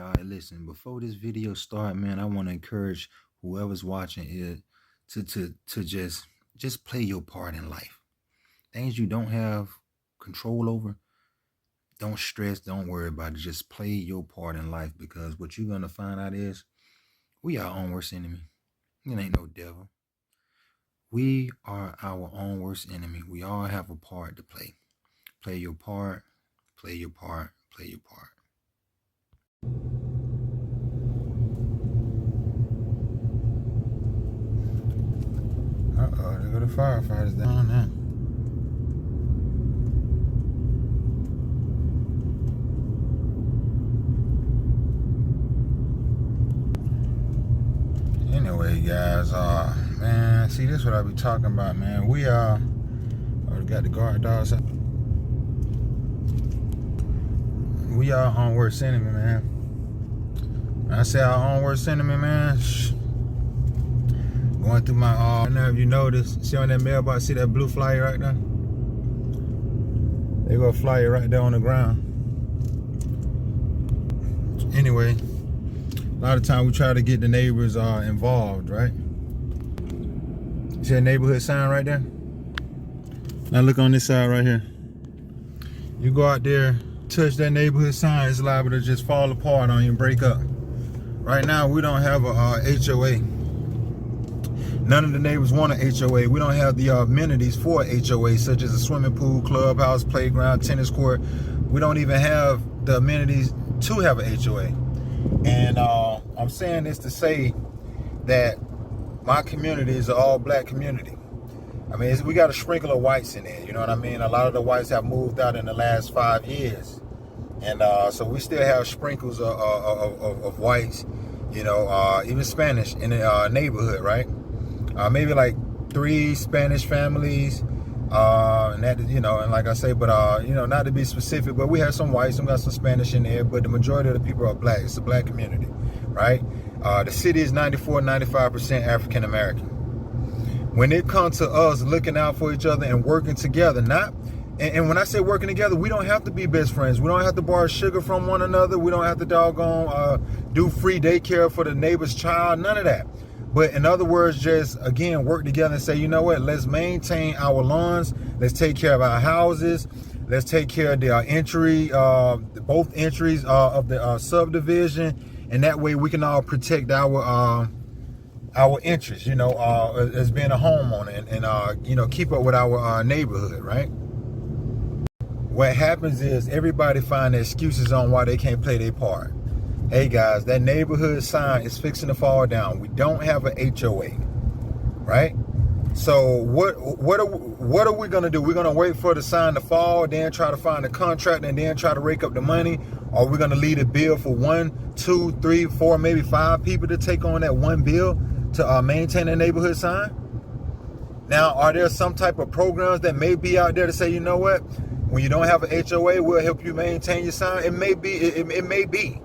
y'all. Listen, before this video start, man, I want to encourage whoever's watching it to just play your part in life. Things you don't have control over, don't stress, don't worry about it. Just play your part in life, because what you're gonna find out is we are our own worst enemy. It ain't no devil. We are our own worst enemy. We all have a part to play. Play your part, play your part, play your part. Uh-oh, there go the firefighters down there. Anyway, guys, man, see, this is what I be talking about, man. We already got the guard dogs up. We are our own worst enemy, man. When I say our own worst enemy, man, going through my, I don't know if you noticed, see on that mailbox, see that blue flyer right there? They go fly it right there on the ground. Anyway, a lot of times we try to get the neighbors involved, right? See that neighborhood sign right there? Now look on this side right here. You go out there, touch that neighborhood sign, it's liable to just fall apart on you and break up. Right now, we don't have a HOA. None of the neighbors want an HOA. We don't have the amenities for a HOA, such as a swimming pool, clubhouse, playground, tennis court. We don't even have the amenities to have a HOA. And I'm saying this to say that my community is an all-black community. I mean, we got a sprinkle of whites in there, you know what I mean? A lot of the whites have moved out in the last 5 years. And so we still have sprinkles of whites, you know, even Spanish in the neighborhood, right? Maybe like 3 Spanish families, and that, you know, and like I say, but you know, not to be specific, but we have some whites, we got some Spanish in there, but the majority of the people are black. It's a black community, right? The city is 95% African American. When it comes to us looking out for each other and working together, and when I say working together, we don't have to be best friends. We don't have to borrow sugar from one another. We don't have to do free daycare for the neighbor's child. None of that. But in other words, just, again, work together and say, you know what, let's maintain our lawns. Let's take care of our houses. Let's take care of the both entries of the subdivision. And that way we can all protect our interests, you know, as being a homeowner and you know, keep up with our neighborhood, right? What happens is everybody find excuses on why they can't play their part. Hey guys, that neighborhood sign is fixing to fall down. We don't have a HOA, right? So what are we gonna do? We're gonna wait for the sign to fall, then try to find a contract, and then try to rake up the money? Or we're gonna leave a bill for 1, 2, 3, 4, maybe 5 people to take on that one bill to maintain a neighborhood sign? Now, are there some type of programs that may be out there to say, you know what, when you don't have a HOA, we'll help you maintain your sign? It may be, it may be.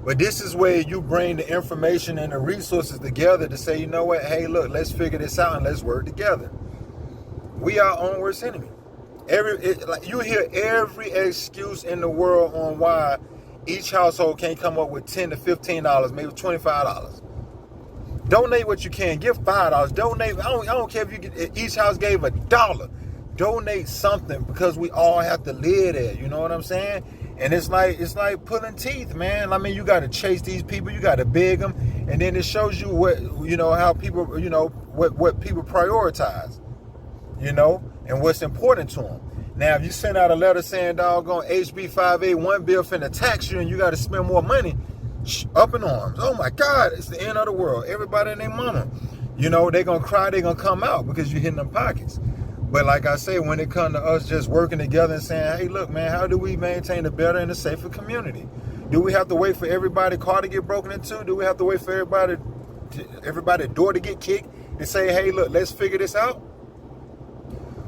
But this is where you bring the information and the resources together to say, you know what, hey, look, let's figure this out and let's work together. We are our own worst enemy. You hear every excuse in the world on why each household can't come up with $10 to $15, maybe $25. Donate what you can. Give $5. Donate. I don't care if each house gave $1. Donate something, because we all have to live there. You know what I'm saying? And it's like pulling teeth, man. I mean, you got to chase these people. You got to beg them, and then it shows you what, you know, how people, you know, what people prioritize, you know, and what's important to them. Now, if you send out a letter saying, doggone HB 581 bill finna tax you and you got to spend more money, up in arms. Oh my God, it's the end of the world. Everybody and their mama, you know, they gonna cry, they gonna come out because you're hitting them pockets. But like I say, when it comes to us just working together and saying, hey, look, man, how do we maintain a better and a safer community? Do we have to wait for everybody's car to get broken into? Do we have to wait for everybody's door to get kicked and say, hey, look, let's figure this out?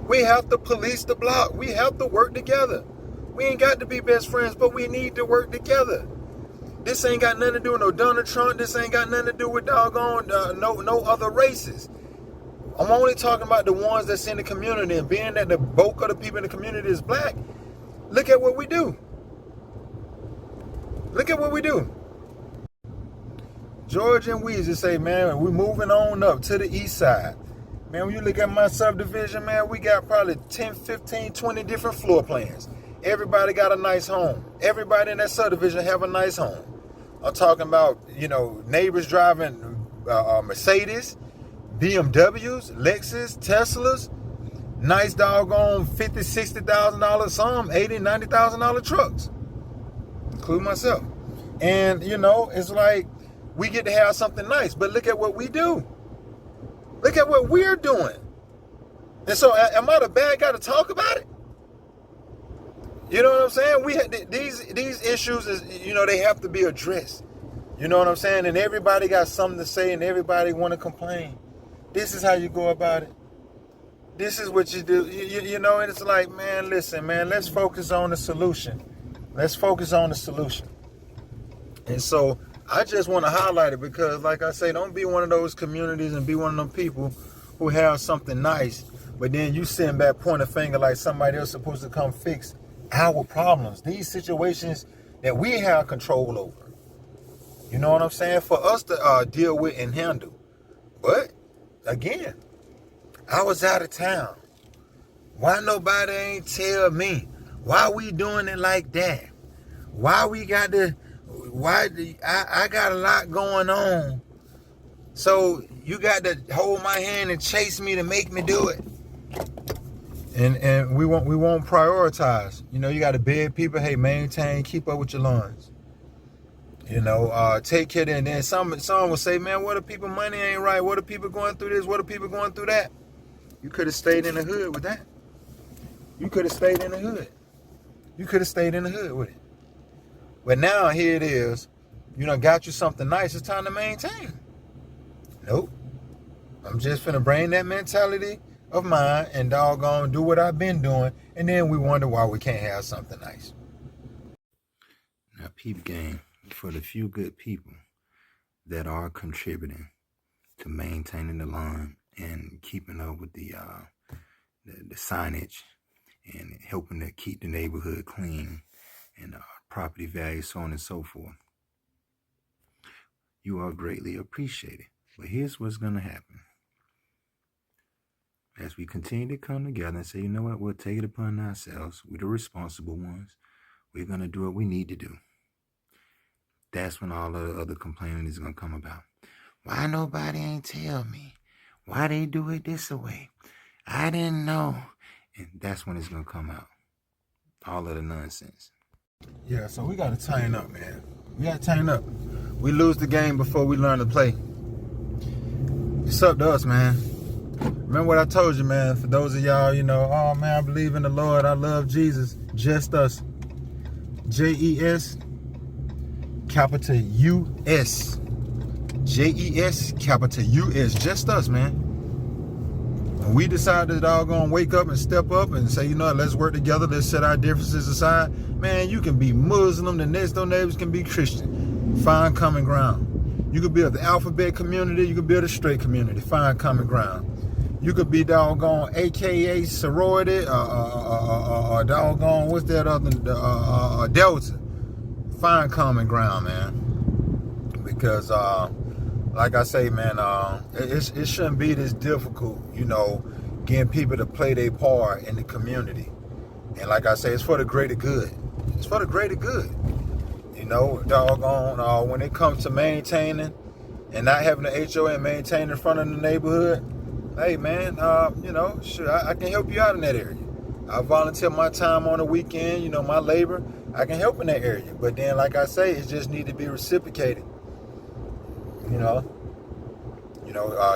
We have to police the block. We have to work together. We ain't got to be best friends, but we need to work together. This ain't got nothing to do with no Donald Trump. This ain't got nothing to do with doggone no other races. I'm only talking about the ones that's in the community, and being that the bulk of the people in the community is black, look at what we do. Look at what we do. George and Weezy say, man, we're moving on up to the east side. Man, when you look at my subdivision, man, we got probably 10, 15, 20 different floor plans. Everybody got a nice home. Everybody in that subdivision have a nice home. I'm talking about, neighbors driving Mercedes, BMWs, Lexus, Teslas, nice doggone $50,000, $60,000, some $80,000, $90,000 trucks, including myself. And, it's like we get to have something nice, but look at what we do. Look at what we're doing. And so am I the bad guy to talk about it? You know what I'm saying? We these issues is, they have to be addressed. You know what I'm saying? And everybody got something to say and everybody want to complain. This is how you go about it. This is what you do. And it's like, man, listen, man, let's focus on the solution. Let's focus on the solution. And so I just want to highlight it because, like I say, don't be one of those communities and be one of them people who have something nice, but then you sitting back pointing a finger like somebody else supposed to come fix our problems. These situations that we have control over. You know what I'm saying? For us to deal with and handle. But, again, I was out of town. Why nobody ain't tell me? Why we doing it like that? Why we got to... I got a lot going on, so you got to hold my hand and chase me to make me do it. And we won't prioritize. You got to beg people, hey, maintain, keep up with your lawns. Take care of it. And then some will say, man, what if people money ain't right? What if people going through this? What if people going through that? You could have stayed in the hood with that. You could have stayed in the hood. You could have stayed in the hood with it. But now here it is, got you something nice. It's time to maintain. Nope. I'm just finna bring that mentality of mine and doggone do what I've been doing, and then we wonder why we can't have something nice. Now, peep game, for the few good people that are contributing to maintaining the lawn and keeping up with the signage and helping to keep the neighborhood clean and property value, so on and so forth. You are greatly appreciated. But here's what's going to happen. As we continue to come together and say, you know what, we'll take it upon ourselves. We're the responsible ones. We're going to do what we need to do. That's when all the other complaining is going to come about. Why nobody ain't tell me? Why they do it this way? I didn't know. And that's when it's going to come out. All of the nonsense. Yeah, so we got to tighten up, man. We got to tighten up. We lose the game before we learn to play. It's up to us, man. Remember what I told you, man. For those of y'all, oh, man, I believe in the Lord. I love Jesus. Just us. J-E-S, capital U-S. J-E-S, capital U-S. Just us, man. When we decide to doggone wake up and step up and say, let's work together. Let's set our differences aside. Man, you can be Muslim. The next door neighbors can be Christian. Find common ground. You could be of the alphabet community. You could be of the straight community. Find common ground. You could be doggone AKA sorority or doggone, what's that other, Delta. Find common ground, man. Because, like I say, man, it shouldn't be this difficult, getting people to play their part in the community. And like I say, it's for the greater good. It's for the greater good. Doggone, when it comes to maintaining and not having the HOA and maintaining in front of the neighborhood, hey, man, sure, I can help you out in that area. I volunteer my time on the weekend, my labor. I can help in that area. But then, like I say, it just need to be reciprocated.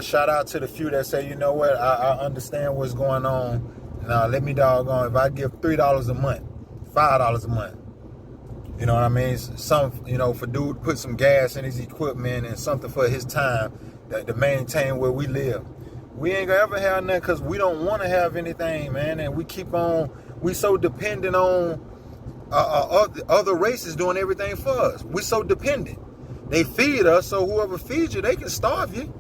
Shout out to the few that say, you know what, I understand what's going on. Now, let me doggone, if I give $3 a month, $5 a month, you know what I mean? Some, for dude to put some gas in his equipment and something for his time to maintain where we live. We ain't gonna ever have nothing because we don't want to have anything, man. And we so dependent on other races doing everything for us. We so dependent. They feed us, so whoever feeds you, they can starve you.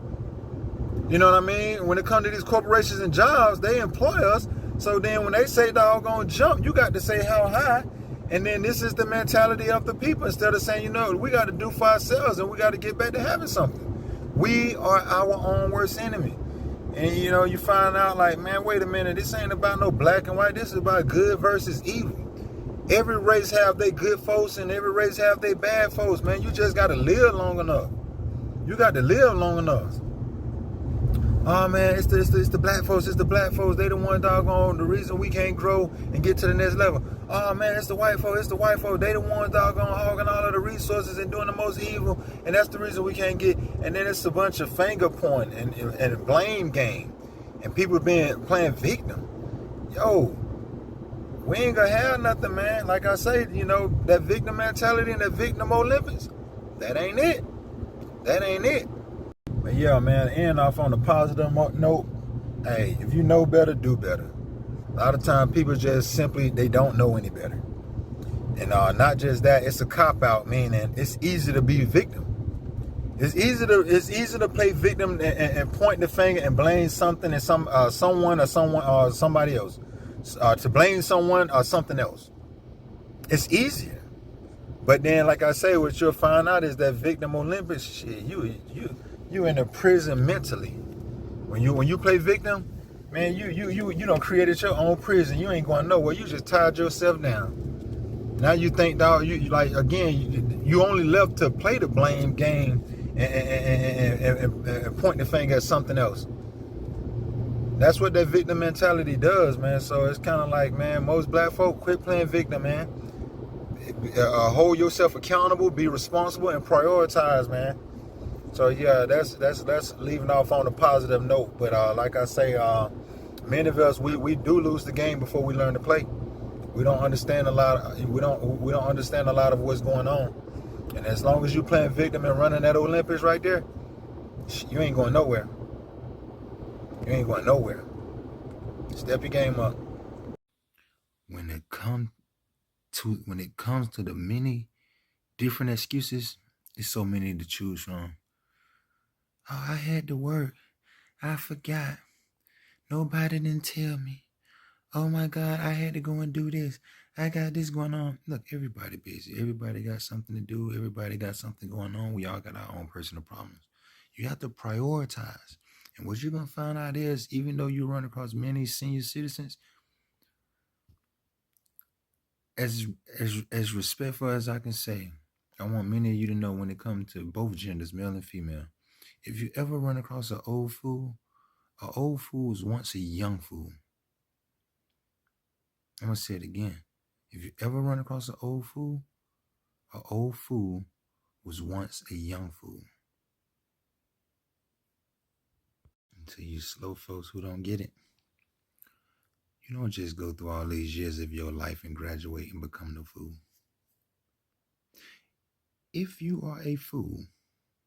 You know what I mean? When it comes to these corporations and jobs, they employ us. So then when they say doggone jump, you got to say how high. And then this is the mentality of the people. Instead of saying, you know, we got to do for ourselves and we got to get back to having something. We are our own worst enemy. And, you know, you find out like, man, wait a minute. This ain't about no black and white. This is about good versus evil. Every race have their good folks and every race have their bad folks, man. You just got to live long enough. You got to live long enough. Oh man, it's the black folks. It's the black folks. They the one doggone the reason we can't grow and get to the next level. Oh man, it's the white folks. It's the white folks. They the ones doggone hogging all of the resources and doing the most evil, and that's the reason we can't get. And then it's a bunch of finger point and blame game, and people playing victim. Yo, we ain't gonna have nothing, man. Like I say, you know, that victim mentality and that victim Olympics, that ain't it. That ain't it. But yeah, man, end off on a positive note. Hey, if you know better, do better. A lot of times people just simply, they don't know any better. And not just that, it's a cop-out, meaning it's easy to be a victim. It's easy to play victim and point the finger and blame something and someone or somebody else. To blame someone or something else. It's easier. But then, like I say, what you'll find out is that victim Olympics shit, you in a prison mentally. When you play victim, man, you done created your own prison. You ain't going nowhere. You just tied yourself down. Now you think, dog, you like again, you only left to play the blame game and point the finger at something else. That's what that victim mentality does, man. So it's kind of like, man, most black folk quit playing victim, man. Hold yourself accountable, be responsible, and prioritize, man. So yeah, that's leaving off on a positive note. But like I say, many of us we do lose the game before we learn to play. We don't understand a lot. We don't understand a lot of what's going on. And as long as you playing victim and running that Olympics right there, you ain't going nowhere. You ain't going nowhere. Step your game up. When it comes to the many different excuses, it's so many to choose from. Oh, I had to work. I forgot. Nobody didn't tell me. Oh my God, I had to go and do this. I got this going on. Look, everybody busy. Everybody got something to do. Everybody got something going on. We all got our own personal problems. You have to prioritize. And what you're going to find out is, even though you run across many senior citizens, as respectful as I can say, I want many of you to know when it comes to both genders, male and female, if you ever run across an old fool was once a young fool. I'm going to say it again. If you ever run across an old fool was once a young fool. And to you slow folks who don't get it, you don't just go through all these years of your life and graduate and become no fool. If you are a fool,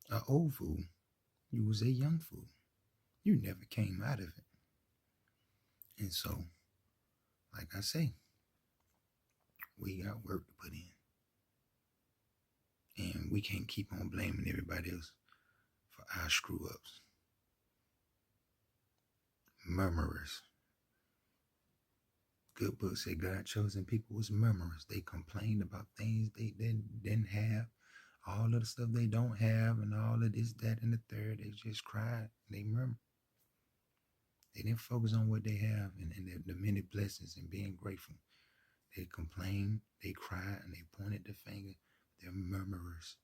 an old fool, you was a young fool. You never came out of it. And so, like I say, we got work to put in. And we can't keep on blaming everybody else for our screw-ups. Murmurers. Good book said God chosen people was murmurers. They complained about things they didn't have, all of the stuff they don't have, and all of this, that, and the third. They just cried. They murmured. They didn't focus on what they have and the many blessings and being grateful. They complained, they cried, and they pointed the finger. They're murmurers.